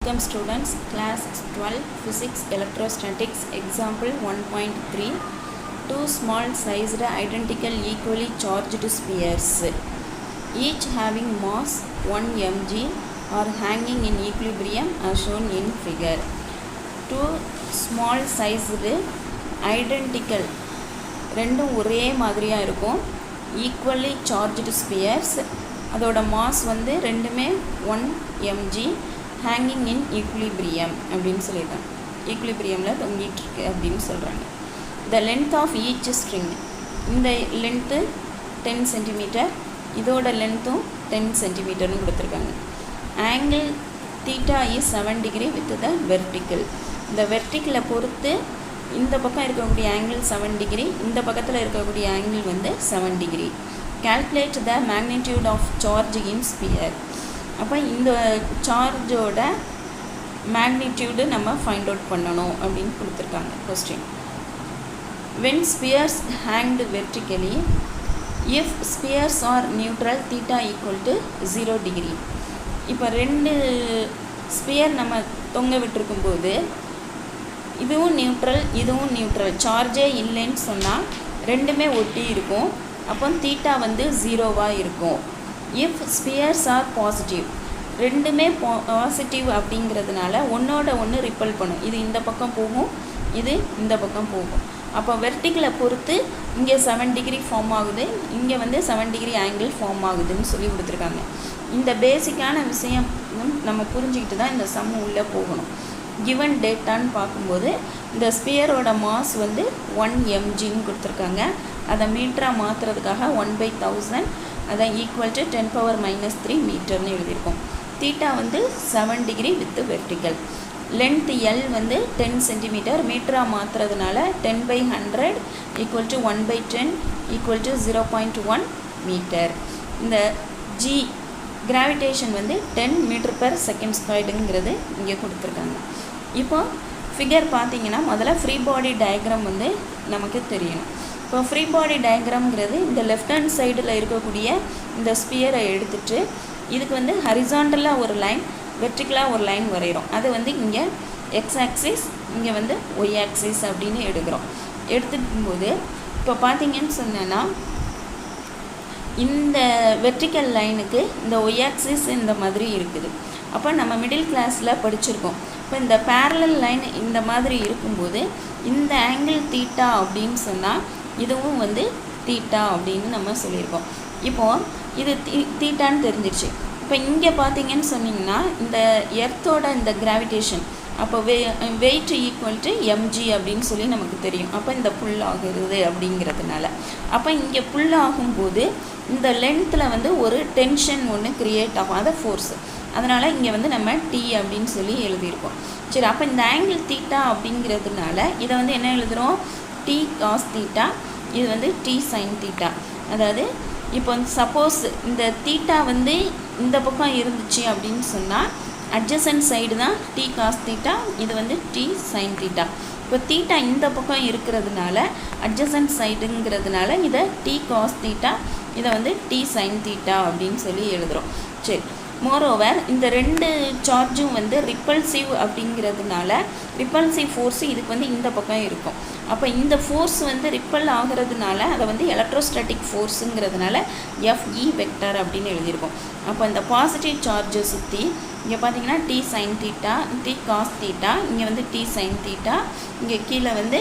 Welcome students, class 12 physics electrostatics example 1.3. Two small sized identical equally charged spheres each having mass 1 mg are hanging in equilibrium as shown in figure. Two small sized identical ரெண்டும் ஒரே மாதிரியாக இருக்கும் equally charged Spears, அதோட mass வந்து ரெண்டுமே 1 mg hanging இன் equilibrium அப்படின்னு சொல்லியிருக்காங்க. ஈக்குலிபிரியமில் தொங்கிட்டு இருக்கு அப்படின்னு சொல்கிறாங்க. The length of each string, இந்த லென்த்து 10 சென்டிமீட்டர், இதோட லென்த்தும் 10 சென்டிமீட்டர்னு கொடுத்துருக்காங்க. Angle theta is 7 degree with the vertical. இந்த வெர்டிக்கலை பொறுத்து இந்த பக்கம் இருக்கக்கூடிய ஆங்கிள் 7 டிகிரி, இந்த பக்கத்தில் இருக்கக்கூடிய ஆங்கிள் வந்து 7 degree. Calculate the magnitude of charge in sphere. அப்போ இந்த சார்ஜோட மேக்னிடியூடு நம்ம ஃபைண்ட் அவுட் பண்ணணும் அப்படின்னு கொடுத்துருக்காங்க question. When spheres hanged vertically, if spheres are neutral theta equal to 0 degree. இப்போ ரெண்டு ஸ்பியர் நம்ம தொங்க விட்டுருக்கும்போது இதுவும் நியூட்ரல் இதுவும் நியூட்ரல், சார்ஜே இல்லைன்னு சொன்னால் ரெண்டுமே ஒட்டி இருக்கும். அப்போ தீட்டா வந்து 0வாக இருக்கும். இஃப் ஸ்பியர்ஸ் ஆர் பாசிட்டிவ், ரெண்டுமே பாசிட்டிவ் அப்படிங்கிறதுனால ஒன்றோட ஒன்று ரிப்பல் பண்ணும். இது இந்த பக்கம் போகும், இது இந்த பக்கம் போகும். அப்போ வெர்டிக்கலை பொறுத்து இங்கே 7 டிகிரி ஃபார்ம் ஆகுது, இங்கே வந்து 7 டிகிரி ஆங்கிள் ஃபார்ம் ஆகுதுன்னு சொல்லி கொடுத்துருக்காங்க. இந்த பேசிக்கான விஷயம் நம்ம புரிஞ்சுக்கிட்டு தான் இந்த சம் உள்ளே போகணும். கிவன் டேட்டான்னு பார்க்கும்போது இந்த ஸ்பியரோட மாஸ் வந்து 1 mgன்னு கொடுத்துருக்காங்க. அதை மீட்டராக மாற்றுறதுக்காக 1/1000, அதை ஈக்குவல் டு 10⁻³ மீட்டர்னு எழுதியிருக்கோம். தீட்டா வந்து 7 degree with vertical. Length L வந்து 10 சென்டிமீட்டர், மீட்டராக மாற்றுறதுனால 10/100 equal to 1/10 equal to 0.1 metre. இந்த ஜி கிராவிடேஷன் வந்து 10 மீட்டர்/செகண்ட் ஸ்கொயர்டுங்கிறது இங்கே கொடுத்துருக்காங்க. இப்போ ஃபிகர் பார்த்தீங்கன்னா முதல்ல ஃப்ரீ பாடி டயக்ராம் வந்து நமக்கு தெரியணும். இப்போ ஃப்ரீ பாடி டயக்ராம்ங்கிறது இந்த லெஃப்ட் ஹேண்ட் சைடில் இருக்கக்கூடிய இந்த ஸ்பியரை எடுத்துகிட்டு இதுக்கு வந்து ஹரிசாண்டலாக ஒரு லைன், வெர்டிக்கலாக ஒரு லைன் வரைகிறோம். அது வந்து இங்கே எக்ஸ் ஆக்சிஸ், இங்கே வந்து ஒய் ஆக்சிஸ் அப்படின்னு எடுக்கிறோம். எடுத்துக்கும்போது இப்போ பார்த்தீங்கன்னு சொன்னேன்னா இந்த வெர்டிக்கல் லைனுக்கு இந்த ஒய் ஆக்சிஸ் இந்த மாதிரி இருக்குது. அப்போ நம்ம மிடில் கிளாஸில் படிச்சிருக்கோம். இப்போ இந்த பேரலல் லைன் இந்த மாதிரி இருக்கும்போது இந்த ஆங்கிள் தீட்டா அப்படின்னு சொன்னால் இதுவும் வந்து தீட்டா அப்படின்னு நம்ம சொல்லியிருக்கோம். இப்போது இது தீட்டான்னு தெரிஞ்சிருச்சு. இப்போ இங்கே பார்த்தீங்கன்னு சொன்னிங்கன்னா இந்த எர்த்தோட இந்த கிராவிடேஷன், அப்போ வெயிட் ஈக்குவல் டு mg அப்படின்னு சொல்லி நமக்கு தெரியும். அப்போ இந்த புல் ஆகுறது அப்படிங்கிறதுனால அப்போ இங்கே புல் ஆகும்போது இந்த லென்த்தில் வந்து ஒரு டென்ஷன் ஒன்று க்ரியேட் ஆகும், அதை ஃபோர்ஸு. அதனால் இங்கே வந்து நம்ம டி அப்படின்னு சொல்லி எழுதியிருக்கோம். சரி, அப்போ இந்த ஆங்கிள் தீட்டா அப்படிங்கிறதுனால இதை வந்து என்ன எழுதுகிறோம், டி காஸ் தீட்டா, இது வந்து டி சைன் தீட்டா. அதாவது இப்போ சப்போஸ் இந்த தீட்டா வந்து இந்த பக்கம் இருந்துச்சு அப்படின்னு சொன்னால் அட்ஜசன்ட் சைடு தான் டி காஸ் தீட்டா, இது வந்து டி சைன் தீட்டா. இப்போ தீட்டா இந்த பக்கம் இருக்கிறதுனால அட்ஜசன்ட் சைடுங்கிறதுனால இதை டி காஸ் தீட்டா, இதை வந்து டி சைன் தீட்டா அப்படின்னு சொல்லி எழுதுகிறோம். சரி, மோரோவர் இந்த ரெண்டு சார்ஜும் வந்து ரிப்பல்சிவ் அப்படிங்கிறதுனால ரிப்பல்சிவ் ஃபோர்ஸு இதுக்கு வந்து இந்த பக்கம் இருக்கும். அப்போ இந்த ஃபோர்ஸ் வந்து ரிப்பல் ஆகிறதுனால அதை வந்து எலக்ட்ரோஸ்டாட்டிக் ஃபோர்ஸுங்கிறதுனால FE வெக்டர் அப்படின்னு எழுதியிருக்கோம். அப்போ இந்த பாசிட்டிவ் சார்ஜை சுற்றி இங்கே பார்த்தீங்கன்னா T sine theta, T cos theta, இங்கே வந்து டி சைன் தீட்டா, இங்கே கீழே வந்து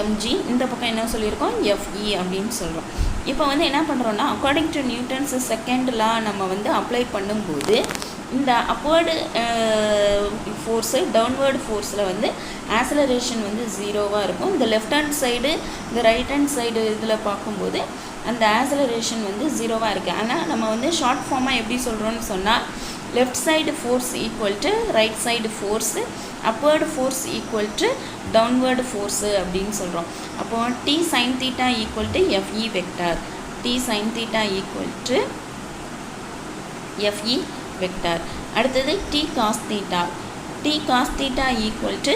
mg, இந்த பக்கம் என்ன சொல்லியிருக்கோம் FE அப்படின்னு சொல்கிறோம். இப்போ வந்து என்ன பண்ணுறோன்னா according to Newton's second law நம்ம வந்து அப்ளை பண்ணும்போது இந்த அப்வர்டு ஃபோர்ஸு டவுன்வேர்டு ஃபோர்ஸில் வந்து ஆக்ஸலரேஷன் வந்து 0வாக இருக்கும். இந்த லெஃப்ட் ஹேண்ட் சைடு இந்த ரைட் ஹேண்ட் சைடு இதில் பார்க்கும்போது அந்த ஆக்ஸலரேஷன் வந்து 0வாக இருக்குது. ஆனால் நம்ம வந்து ஷார்ட் ஃபார்மாக எப்படி சொல்கிறோன்னு சொன்னால் left side force equal to right side force, upward force equal to downward force அப்படின்னு சொல்கிறோம். அப்போ T sine theta equal to FE vector, T sine theta equal to FE vector. அடுத்தது T cos theta, T cos theta equal to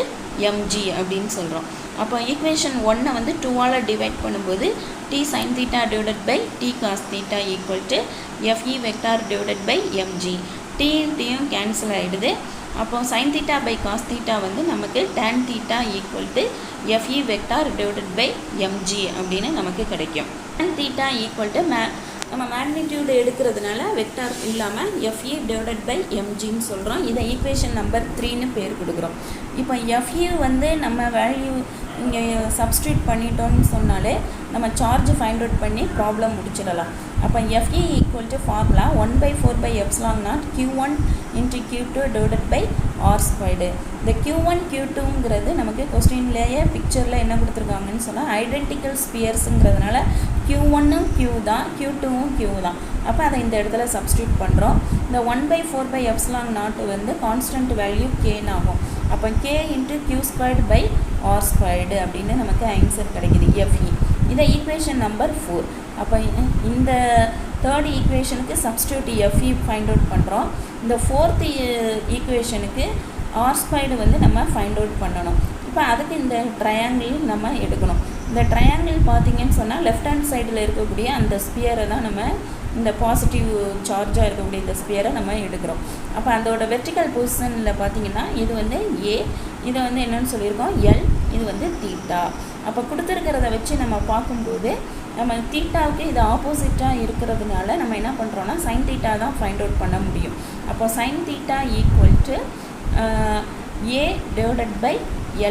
mg அப்படின்னு சொல்கிறோம். அப்போ equation 1 வந்து 2ஆல் divide பண்ணும்போது T sine theta divided by T cos theta equal to FE vector divided by mg. டீயும் cancel ஆகிடுது. அப்போ sin theta by cos theta வந்து நமக்கு tan theta equal to FE vector divided by mg அப்படின்னு நமக்கு கிடைக்கும். tan theta equal to நம்ம magnitude எடுக்கிறதுனால வெக்டார் இல்லாமல் FE டிவைடட் பை mgன்னு சொல்கிறோம். இதை ஈக்குவேஷன் நம்பர் 3ன்னு பேர் கொடுக்குறோம். இப்போ FE வந்து நம்ம வேல்யூ இங்கே சப்ஸ்டியூட் பண்ணிட்டோம்னு சொன்னாலே நம்ம சார்ஜ் ஃபைண்ட் அவுட் பண்ணி ப்ராப்ளம் முடிச்சிடலாம். அப்போ FE equal to formula 1/4/ε0 Q1 × Q2 divided by R squared. இந்த Q1 Q2ங்கிறது நமக்கு கொஸ்டின்லேயே பிக்சரில் என்ன கொடுத்துருக்காங்கன்னு சொன்னால் ஐடென்டிக்கல் ஸ்பியர்ஸுங்கிறதுனால Q1ம் Q தான், Q2ம் Q தான். அப்போ அதை இந்த இடத்துல சப்ஸ்டியூட் பண்ணுறோம். இந்த 1/4/ε0 வந்து கான்ஸ்டன்ட் வேல்யூ Kன்னு ஆகும். அப்போ K × Q² by R squared அப்படின்னு நமக்கு ஆன்சர் கிடைக்குது FE. இதை ஈக்குவேஷன் நம்பர் 4. அப்போ இந்த தேர்ட் ஈக்குவேஷனுக்கு சப்ஸ்டியூட் FE ஃபைண்ட் அவுட் பண்ணுறோம். இந்த ஃபோர்த் ஈக்குவேஷனுக்கு R ஸ்கொயர்டு வந்து நம்ம ஃபைண்ட் அவுட் பண்ணணும். இப்போ அதுக்கு இந்த ட்ரையாங்கிள் நம்ம எடுக்கணும். இந்த ட்ரையாங்கிள் பார்த்திங்கன்னு சொன்னால் லெஃப்ட் ஹேண்ட் சைடில் இருக்கக்கூடிய அந்த ஸ்பியரை தான் நம்ம இந்த பாசிட்டிவ் சார்ஜாக இருக்கக்கூடிய இந்த ஸ்பியரை நம்ம எடுக்கிறோம். அப்போ அதோட வெர்டிக்கல் பொசிஷனில் பார்த்திங்கன்னா இது வந்து A, இதை வந்து என்னென்னு சொல்லியிருக்கோம் L, இது வந்து தீட்டா. அப்போ கொடுத்துருக்கிறத வச்சு நம்ம பார்க்கும்போது நம்ம தீட்டாவுக்கு இது ஆப்போசிட்டாக இருக்கிறதுனால நம்ம என்ன பண்ணுறோன்னா சைன் தீட்டா தான் ஃபைண்ட் அவுட் பண்ண முடியும். அப்போ sine theta equal to A divided by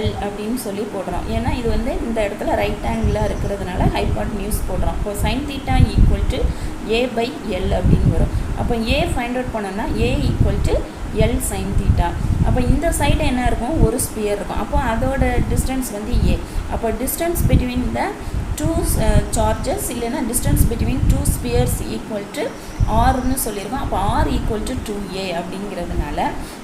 L அப்படின்னு சொல்லி போடுறோம். ஏன்னா இது வந்து இந்த இடத்துல ரைட் ஆங்கிளாக இருக்கிறதுனால ஹைபாட்னியூஸ் போடுறோம். இப்போ sine theta equal to A by L அப்படின்னு வரும். அப்போ A ஃபைண்ட் அவுட் பண்ணோன்னா A equal to L sine theta. அப்போ இந்த சைடு என்ன இருக்கும், ஒரு ஸ்பியர் இருக்கும். அப்போ அதோட டிஸ்டன்ஸ் வந்து A. அப்போ distance between the two charges இல்லைன்னா distance between two spheres equal to ஆர்னு சொல்லியிருக்கோம். அப்போ ஆர் ஈக்குவல் டு 2A அப்படிங்கிறதுனால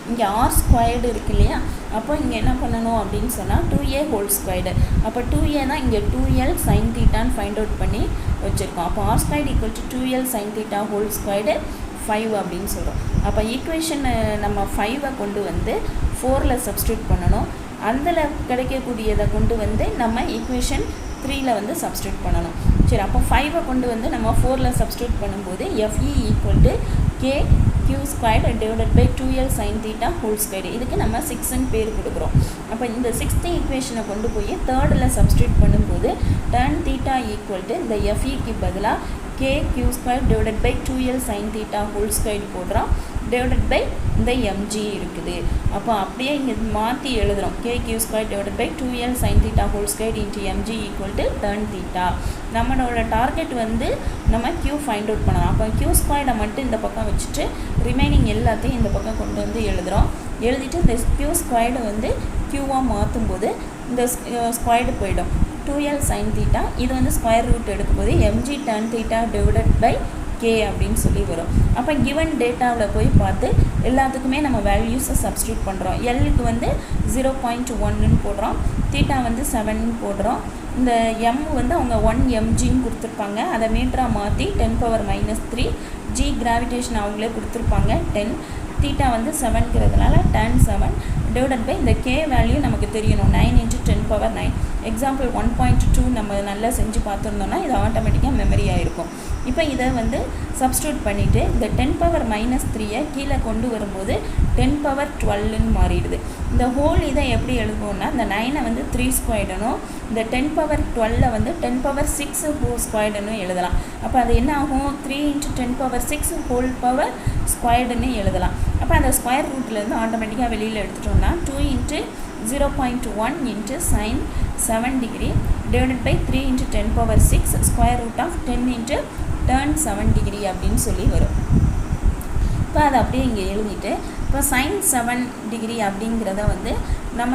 இங்கே ஆர் ஸ்கொயர்டு இருக்கு இல்லையா, அப்போ இங்கே என்ன பண்ணணும் அப்படின்னு சொன்னால் 2A ஹோல் ஸ்கொயர்டு. அப்போ 2A தான் இங்கே 2L சைன் தீட்டான்னு ஃபைண்ட் அவுட் பண்ணி வச்சுருக்கோம். அப்போ R squared equal to 2L sine theta whole squared 5 அப்படின்னு சொல்கிறோம். அப்போ ஈக்குவேஷன் நம்ம 5 கொண்டு வந்து 4ல் சப்ஸ்டியூட் பண்ணணும். அதில் கிடைக்கக்கூடியதை கொண்டு வந்து நம்ம ஈக்குவேஷன் 3ல் வந்து சப்ஸ்டியூட் பண்ணணும். சரி, அப்போ 5 கொண்டு வந்து நம்ம 4ல் சப்ஸ்டியூட் பண்ணும்போது FE equal to K Q² divided by 2L sine theta whole square. இதுக்கு நம்ம 6ன்னு பேர் கொடுக்குறோம். அப்போ இந்த 6th ஈக்குவேஷனை கொண்டு போய் 3ல் சப்ஸ்டியூட் பண்ணும்போது tan தீட்டா ஈக்குவல் டு இந்த FEக்கு பதிலாக K Q² divided by 2L sine theta whole square போடுறோம் டிவைடட் பை இந்த mg இருக்குது. அப்போ அப்படியே இங்கே மாற்றி எழுதுகிறோம். K Q² divided by 2L sine theta whole square into mg equal to tan theta. நம்மளோட டார்கெட் வந்து நம்ம Q ஃபைண்ட் அவுட் பண்ணலாம். அப்போ Q² மட்டும் இந்த பக்கம் வச்சுட்டு ரிமைனிங் எல்லாத்தையும் இந்த பக்கம் கொண்டு வந்து எழுதுகிறோம். எழுதிட்டு இந்த Q² வந்து Qவாக மாற்றும் போது இந்த ஸ்கொயர்டு போயிடும். 2L சைன் தீட்டா இது வந்து ஸ்கொயர் ரூட் எடுக்கும்போது mg tan theta divided by K அப்படின்னு சொல்லி வரும். அப்போ கிவன் டேட்டாவில் போய் பார்த்து எல்லாத்துக்குமே நம்ம வேல்யூஸை சப்ஸ்டியூட் பண்ணுறோம். Lக்கு வந்து 0.1ன்னு போடுறோம், தீட்டா வந்து 7ன்னு போடுறோம். இந்த M வந்து அவங்க 1 mgன்னு கொடுத்துருப்பாங்க, அதை மீட்டராக மாற்றி 10⁻³ G கிராவிடேஷன் அவங்களே கொடுத்துருப்பாங்க 10. தீட்டா வந்து 7ங்கிறதுனால tan 7 டிவைடட் பை இந்த K வேல்யூ நமக்கு தெரியணும் 9 × 10⁻9. எக்ஸாம்பிள் 1.2 நம்ம நல்லா செஞ்சு பார்த்துருந்தோம்னா இது ஆட்டோமேட்டிக்காக மெமரி ஆகிருக்கும். இப்போ இதை வந்து சப்ஸ்டியூட் பண்ணிவிட்டு இந்த 10⁻³ கீழே கொண்டு வரும்போது 10⁻12ன்னு மாறிடுது. இந்த ஹோல் இதை எப்படி எழுதுவோம்னா இந்த 9 வந்து 3 ஸ்கொயர்டனும் இந்த 10⁻12 வந்து 10⁻6 ஹோல் ஸ்கொயர்டுன்னு எழுதலாம். அப்போ அது என்ன ஆகும், 3 × 10⁻6 ஹோல் பவர் ஸ்கொயர்டுன்னு எழுதலாம். அப்போ அந்த ஸ்கொயர் ரூட்லேருந்து ஆட்டோமேட்டிக்காக வெளியில் எடுத்துட்டோம்னா 2 × 0.1 × sin 7 degree divided by 3 × 10⁻6 square root of 10 × tan 7 degree அப்படின்னு சொல்லி வரும். இப்போ அதை அப்படியே இங்கே எழுதிட்டு இப்போ sin 7 degree அப்படிங்கிறத வந்து நம்ம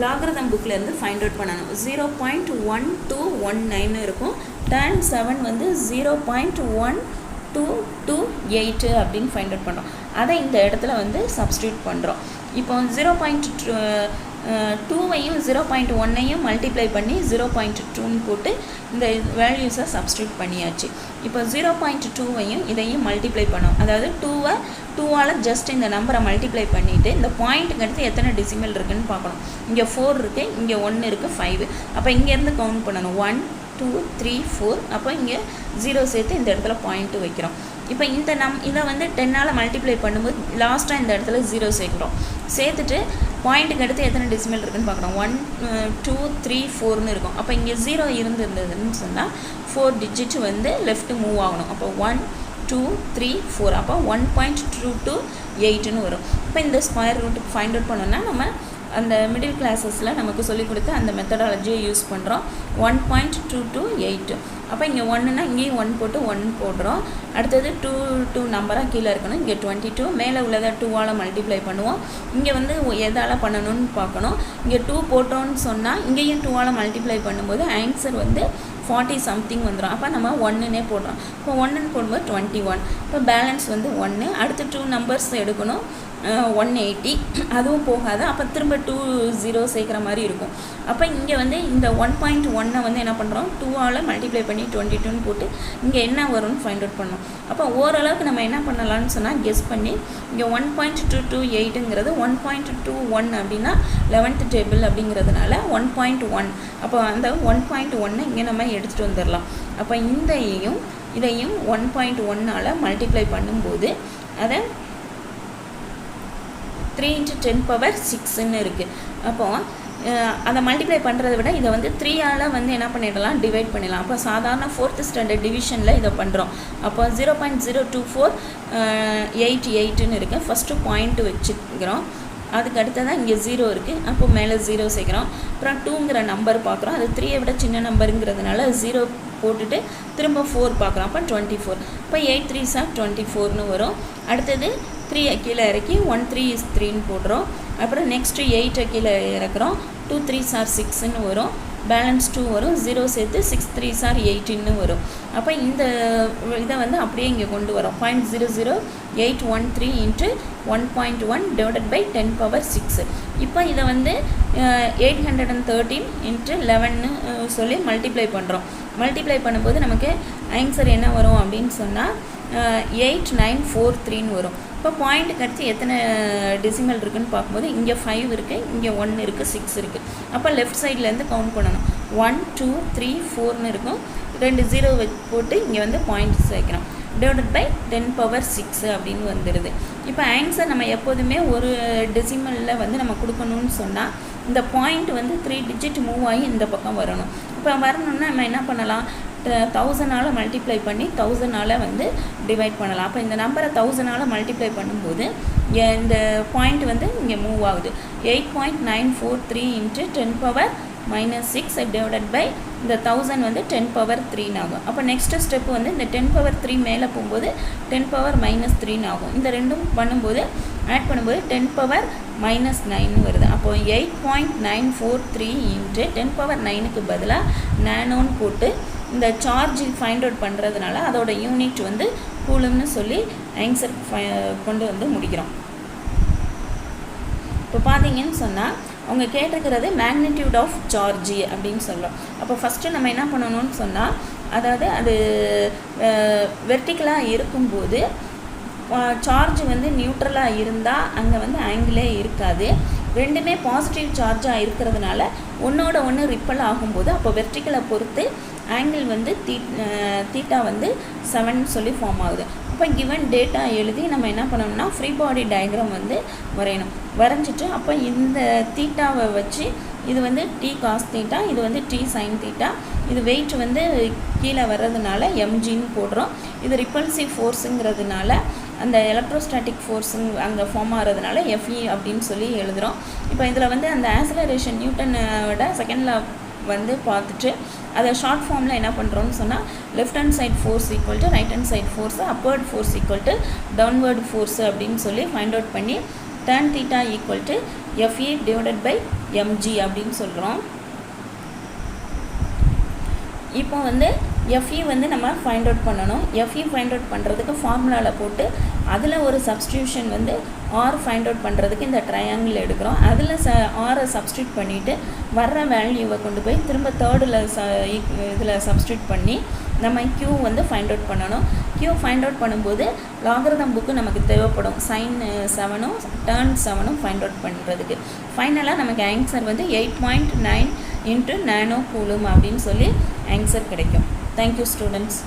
லாகரிதம் புக்லேருந்து ஃபைண்ட் அவுட் பண்ணணும். 0.1219 இருக்கும். tan 7 வந்து 0.1228 அப்படின்னு ஃபைண்ட் அவுட் பண்ணுறோம். அதை இந்த இடத்துல வந்து சப்ஸ்டியூட் பண்ணுறோம். இப்போ 0.2வையும் 0.1ஐயும் மல்டிப்ளை பண்ணி 0.2ன்னு போட்டு இந்த வேல்யூஸை சப்ஸ்டியூட் பண்ணியாச்சு. இப்போ 0.2வையும் இதையும் மல்டிப்ளை பண்ணோம். அதாவது 2ஆல் ஜஸ்ட் இந்த நம்பரை மல்டிப்ளை பண்ணிவிட்டு இந்த பாயிண்ட்டுக்கு அடுத்து எத்தனை டெசிமல் இருக்குதுன்னு பார்க்கணும். இங்கே 4 இருக்குது, இங்கே 1 இருக்குது, 5. அப்போ இங்கேருந்து கவுண்ட் பண்ணணும் 1 2 3 4. அப்போ இங்கே 0 சேர்த்து இந்த இடத்துல பாயிண்ட்டு வைக்கிறோம். இப்போ இதை வந்து 10ஆல் மல்டிப்ளை பண்ணும்போது லாஸ்ட்டாக இந்த இடத்துல 0 சேர்க்குறோம். சேர்த்துட்டு பாயிண்ட்டுக்கு அடுத்து எத்தனை டெசிமல் இருக்குன்னு பார்க்குறோம். 1 2 3 4ன்னு இருக்கும். அப்போ இங்கே 0 இருந்ததுன்னு சொன்னால் 4 டிஜிட் வந்து லெஃப்ட் மூவ் ஆகணும். அப்போ 1 2 3 4 அப்போ 1.228ன்னு வரும். இப்போ இந்த ஸ்கொயர் ரூட் ஃபைண்ட் அவுட் பண்ணோன்னா நம்ம அந்த மிடில் கிளாஸஸில் நமக்கு சொல்லிக் கொடுத்து அந்த மெத்தடாலஜியை யூஸ் பண்ணுறோம். 1.228. அப்போ இங்கே 1ன்னா இங்கேயும் 1 போட்டு 1 போடுறோம். அடுத்தது 2 நம்பராக கீழே இருக்கணும். இங்கே 22 மேலே உள்ளதை 2ஆல் மல்டிப்ளை பண்ணுவோம். இங்கே வந்து எதால் பண்ணணும்னு பார்க்கணும். இங்கே 2 போட்டோன்னு சொன்னால் இங்கேயும் 2ஆல் மல்டிப்ளை பண்ணும்போது ஆன்சர் வந்து 40 சம்திங் வந்துடும். அப்போ நம்ம 1ன்னே போடுறோம். இப்போ 1ன்னு போடும்போது 21. இப்போ பேலன்ஸ் வந்து 1. அடுத்து 2 நம்பர்ஸ் எடுக்கணும். 180 அதுவும் போகாது. அப்போ திரும்ப 2 0 சேர்க்குற மாதிரி இருக்கும். அப்போ இங்கே வந்து இந்த 1.1 வந்து என்ன பண்ணுறோம், 2ஆல் மல்டிப்ளை பண்ணி 22ன்னு போட்டு இங்கே என்ன வரும்னு ஃபைண்ட் அவுட் பண்ணோம். அப்போ ஓரளவுக்கு நம்ம என்ன பண்ணலாம்னு சொன்னால் கெஸ் பண்ணி இங்கே 1.228ங்கிறது 1.21 அப்படின்னா 11th டேபிள் அப்படிங்கிறதுனால 1.1. அப்போ அந்த 1.1 இங்கே நம்ம எடுத்துகிட்டு வந்துடலாம். அப்போ இதையும் 1.1ஆல் மல்டிப்ளை பண்ணும்போது அதை 3 × 10⁶ இருக்குது. அப்போது அதை மல்டிப்ளை பண்ணுறதை விட இதை வந்து 3ஆல் வந்து என்ன பண்ணிடலாம், டிவைட் பண்ணிடலாம். அப்போ சாதாரண 4th ஸ்டாண்டர்ட் டிவிஷனில் இதை பண்ணுறோம். அப்போ 0.0248ன்னு இருக்குது. ஃபஸ்ட்டு பாயிண்ட் வச்சுக்கிறோம். அதுக்கு அடுத்ததான் இங்கே 0 இருக்குது. அப்போ மேலே 0 சேர்க்குறோம். அப்புறம் 2ங்கிற நம்பர் பார்க்குறோம். அது 3ஐ விட சின்ன நம்பருங்கிறதுனால 0 போட்டுட்டு திரும்ப 4 பார்க்குறோம். அப்போ 24. இப்போ 8 3s are 24ன்னு வரும். அடுத்தது 3 கீழே இறக்கி 1 3 is 3ன்னு போடுறோம். அப்புறம் நெக்ஸ்ட்டு 8 கீழே இறக்குறோம். 2 3s are 6ன்னு வரும். பேலன்ஸ் 2 வரும். 0 சேர்த்து 6 3s are 18ன்னு வரும். அப்போ இந்த இதை வந்து அப்படியே இங்கே கொண்டு வரோம். 0.00813 × 1.1 divided by 10⁶. இப்போ இதை வந்து 813 × 11ன்னு சொல்லி மல்டிப்ளை பண்ணுறோம். மல்டிப்ளை பண்ணும்போது நமக்கு ஆன்சர் என்ன வரும் அப்படின்னு சொன்னால் 8943ன்னு வரும். இப்போ பாயிண்ட்டுக்கு அடுத்து எத்தனை டெசிமல் இருக்குதுன்னு பார்க்கும்போது இங்கே 5 இருக்குது, இங்கே 1 இருக்குது, 6 இருக்குது. அப்போ லெஃப்ட் சைட்லேருந்து கவுண்ட் பண்ணணும். 1 2 3 4ன்னு இருக்கும். 2 0 போட்டு இங்கே வந்து பாயிண்ட் சேர்க்கிறோம். டிவைடட் பை 10⁶ அப்படின்னு வந்துடுது. இப்போ ஆன்சர் நம்ம எப்போதுமே ஒரு டெசிமலில் வந்து நம்ம கொடுக்கணும்னு சொன்னால் இந்த பாயிண்ட் வந்து 3 டிஜிட் மூவ் ஆகி இந்த பக்கம் வரணும். இப்போ வரணுன்னா நம்ம என்ன பண்ணலாம், 1000ஆல் மல்டிப்ளை பண்ணி 1000ஆல் வந்து டிவைட் பண்ணலாம். அப்போ இந்த நம்பரை 1000ஆல் மல்டிப்ளை பண்ணும்போது இந்த பாயிண்ட் வந்து இங்கே மூவ் ஆகுது. 8.943 × 10⁻⁻6 டிவைடட் பை இந்த 1000 வந்து 10⁻3 ஆகும். அப்போ நெக்ஸ்ட்டு ஸ்டெப்பு வந்து இந்த 10⁻3 மேலே போகும்போது 10⁻−3 ஆகும். இந்த ரெண்டும் பண்ணும்போது ஆட் பண்ணும்போது 10⁻−9 வருது. அப்போ 8.943 × 10⁻9க்கு பதிலாக நானோன்னு போட்டு இந்த சார்ஜ் ஃபைண்ட் அவுட் பண்ணுறதுனால அதோட யூனிட் வந்து கூலும்னு சொல்லி ஆன்சர் கொண்டு வந்து முடிக்கிறோம். இப்போ பார்த்தீங்கன்னு சொன்னால் அவங்க கேட்டிருக்கிறது மேக்னிடியூட் ஆஃப் சார்ஜ் அப்படின்னு சொல்கிறோம். அப்போ ஃபஸ்ட்டு நம்ம என்ன பண்ணணும்னு சொன்னால், அதாவது அது வெர்டிக்கலாக இருக்கும்போது சார்ஜ் வந்து நியூட்ரலாக இருந்தால் அங்கே வந்து ஆங்கிளே இருக்காது. ரெண்டுமே பாசிட்டிவ் சார்ஜாக இருக்கிறதுனால ஒன்றோட ஒன்று ரிப்பல் ஆகும்போது அப்போ வெர்டிக்கலை பொறுத்து ஆங்கிள் வந்து தீட்டா வந்து 7 சொல்லி ஃபார்ம் ஆகுது. அப்போ கிவன் டேட்டா எழுதி நம்ம என்ன பண்ணணும்னா ஃப்ரீ பாடி டயக்ராம் வந்து வரையணும். வரைஞ்சிட்டு அப்போ இந்த தீட்டாவை வச்சு இது வந்து டி காஸ் தீட்டா, இது வந்து டி சைன் தீட்டா, இது வெயிட் வந்து கீழே வர்றதுனால எம்ஜின்னு போடுறோம். இது ரிப்பல்சிவ் ஃபோர்ஸுங்கிறதுனால அந்த எலக்ட்ரோஸ்டாட்டிக் ஃபோர்ஸுங்க அங்கே ஃபார்ம் ஆகிறதுனால எஃப்இ அப்படின்னு சொல்லி எழுதுகிறோம். இப்போ இதில் வந்து அந்த ஆக்ஸலரேஷன் நியூட்டனோட செகண்ட் லா வந்து பார்த்துட்டு அதை ஷார்ட் ஃபார்மில் என்ன பண்ணுறோன்னு சொன்னால் left hand side force equal to right hand side force, upward force equal to downward force அப்படின்னு சொல்லி ஃபைண்ட் அவுட் பண்ணி tan theta equal to FE divided by mg அப்படின்னு சொல்கிறோம். இப்போ வந்து எஃப்இ வந்து நம்ம ஃபைண்ட் அவுட் பண்ணணும். எஃப்இ ஃபைண்ட் அவுட் பண்ணுறதுக்கு ஃபார்முலாவில் போட்டு அதில் ஒரு சப்ஸ்டியூஷன் வந்து ஆர் ஃபைண்ட் அவுட் பண்ணுறதுக்கு இந்த ட்ரையாங்கிள் எடுக்கிறோம். அதில் ஆரை சப்ஸ்டியூட் பண்ணிவிட்டு வர்ற வேல்யூவை கொண்டு போய் திரும்ப தேர்டில் இதில் சப்ஸ்டியூட் பண்ணி நம்ம க்யூ வந்து ஃபைண்ட் அவுட் பண்ணணும். க்யூ ஃபைண்ட் அவுட் பண்ணும்போது லாகரிதம் புக்கு நமக்கு தேவைப்படும். sin 7ம் tan 7ம் ஃபைண்ட் அவுட் பண்ணுறதுக்கு. ஃபைனலாக நமக்கு ஆன்சர் வந்து 8.9 × நானோ கூலும் அப்படின்னு சொல்லி ஆன்சர் கிடைக்கும். Thank you students.